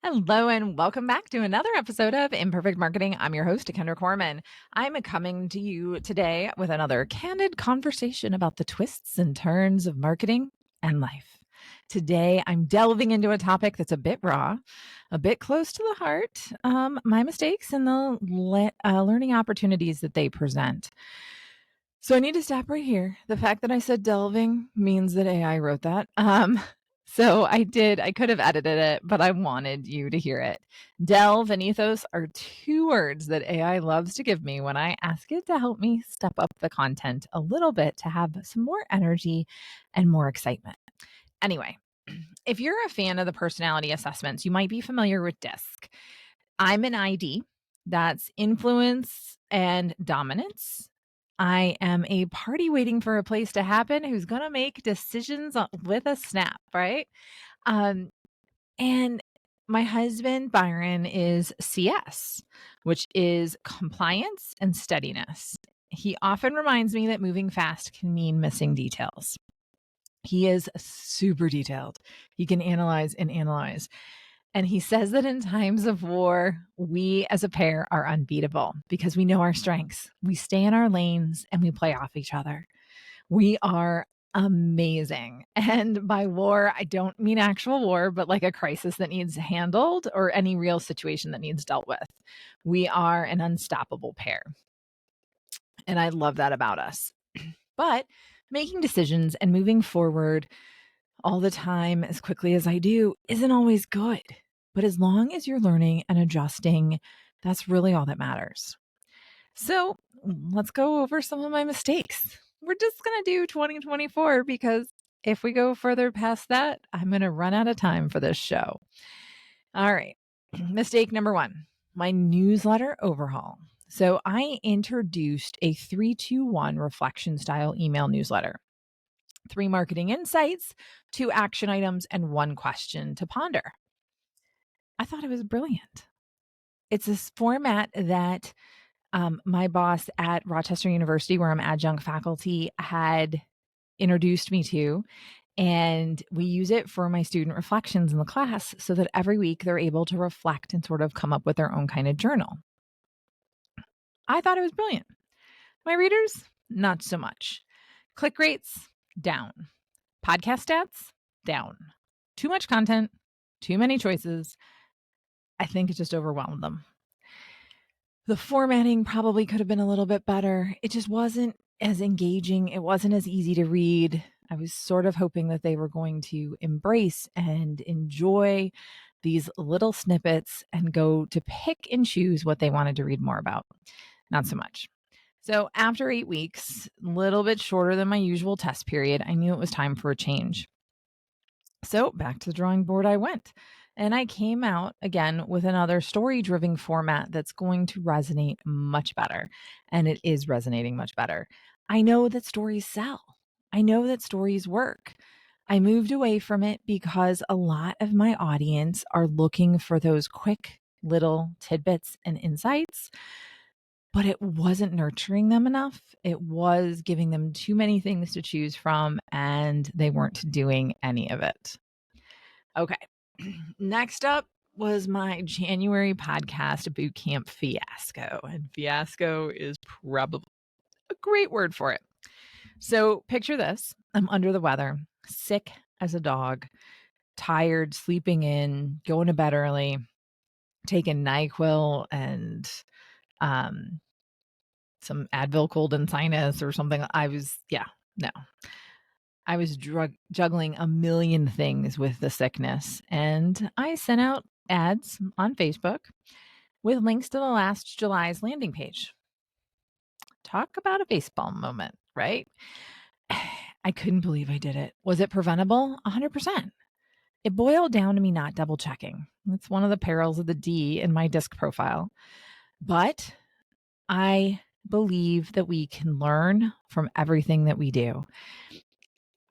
Hello and welcome back to another episode of Imperfect Marketing. I'm your host, Kendra Corman. I'm coming to you today with another candid conversation about the twists and turns of marketing and life. Today, I'm delving into a topic that's a bit raw, a bit close to the heart, my mistakes and the learning opportunities that they present. So I need to stop right here. The fact that I said delving means that AI wrote that. So I did. I could have edited it, but I wanted you to hear it. Delve and ethos are two words that AI loves to give me when I ask it to help me step up the content a little bit to have some more energy and more excitement. Anyway, if you're a fan of the personality assessments, you might be familiar with DISC. I'm an ID. That's influence and dominance. I am a party waiting for a place to happen who's going to make decisions with a snap, right? Um, and my husband, Byron, is CS, which is compliance and steadiness. He often reminds me that moving fast can mean missing details. He is super detailed. He can analyze and analyze. And he says that in times of war, we as a pair are unbeatable because we know our strengths. We stay in our lanes and we play off each other. We are amazing. And by war, I don't mean actual war, but like a crisis that needs handled or any real situation that needs dealt with. We are an unstoppable pair. And I love that about us. But making decisions and moving forward all the time as quickly as I do isn't always good. But as long as you're learning and adjusting, that's really all that matters. So let's go over some of my mistakes. We're just going to do 2024 because if we go further past that, I'm going to run out of time for this show. All right. Mistake number one, my newsletter overhaul. So I introduced a 3-2-1 reflection style email newsletter. 3 marketing insights, 2 action items, and 1 question to ponder. I thought it was brilliant. It's this format that my boss at Rochester University, where I'm adjunct faculty, had introduced me to. And we use it for my student reflections in the class so that every week they're able to reflect and sort of come up with their own kind of journal. I thought it was brilliant. My readers, not so much. Click rates, down. Podcast stats, down. Too much content, too many choices. I think it just overwhelmed them. The formatting probably could have been a little bit better. It just wasn't as engaging. It wasn't as easy to read. I was sort of hoping that they were going to embrace and enjoy these little snippets and go to pick and choose what they wanted to read more about. Not so much. So after 8 weeks, a little bit shorter than my usual test period, I knew it was time for a change. So back to the drawing board I went. And I came out again with another story driven format that's going to resonate much better. And it is resonating much better. I know that stories sell. I know that stories work. I moved away from it because a lot of my audience are looking for those quick little tidbits and insights, but it wasn't nurturing them enough. It was giving them too many things to choose from, and they weren't doing any of it. Okay. Next up was my January podcast Bootcamp fiasco. And fiasco is probably a great word for it. So picture this. I'm under the weather, sick as a dog, tired, sleeping in, going to bed early, taking NyQuil and some Advil cold and sinus or something. I was juggling a million things with the sickness, and I sent out ads on Facebook with links to the last July's landing page. Talk about a baseball moment, right? I couldn't believe I did it. Was it preventable? 100%. It boiled down to me not double checking. It's one of the perils of the D in my DISC profile. But I believe that we can learn from everything that we do.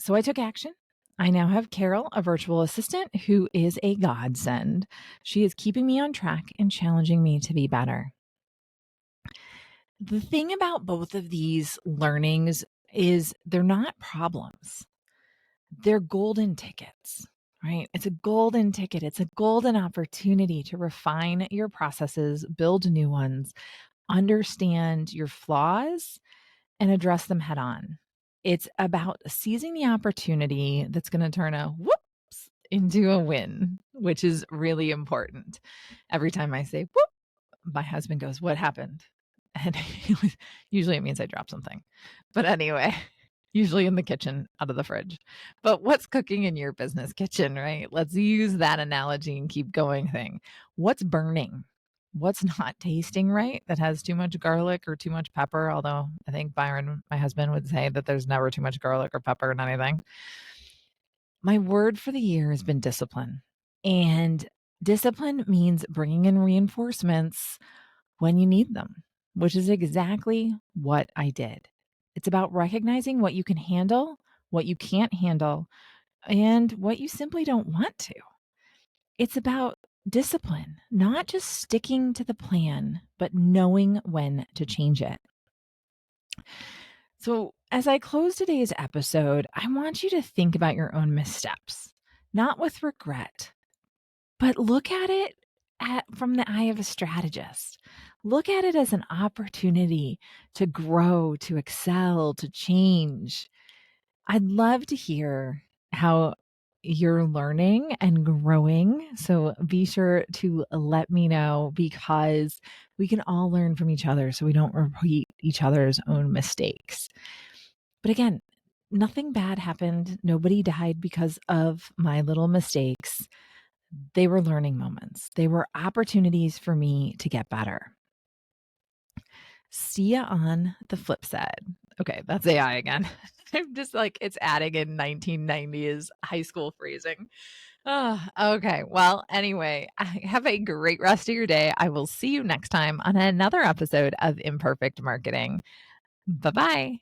So I took action. I now have Carol, a virtual assistant, who is a godsend. She is keeping me on track and challenging me to be better. The thing about both of these learnings is they're not problems. They're golden tickets. right? It's a golden ticket. It's a golden opportunity to refine your processes, build new ones, understand your flaws, and address them head on. It's about seizing the opportunity that's going to turn a whoops into a win, which is really important. Every time I say whoop, my husband goes, "What happened?" And usually it means I dropped something. But anyway, usually in the kitchen out of the fridge. But what's cooking in your business kitchen, right? Let's use that analogy and keep going thing. What's burning? What's not tasting right that has too much garlic or too much pepper? Although I think Byron, my husband, would say that there's never too much garlic or pepper in anything. My word for the year has been discipline. And discipline means bringing in reinforcements when you need them, which is exactly what I did. It's about recognizing what you can handle, what you can't handle, and what you simply don't want to. It's about discipline, not just sticking to the plan, but knowing when to change it. So, as I close today's episode, I want you to think about your own missteps, not with regret, but look at it from the eye of a strategist. Look at it as an opportunity to grow, to excel, to change. I'd love to hear how you're learning and growing. So be sure to let me know because we can all learn from each other so we don't repeat each other's own mistakes. But again, nothing bad happened. Nobody died because of my little mistakes. They were learning moments. They were opportunities for me to get better. See ya on the flip side. Okay, that's AI again. I'm just like, it's adding in 1990s high school phrasing. Oh, okay. Well, anyway, have a great rest of your day. I will see you next time on another episode of Imperfect Marketing. Bye bye.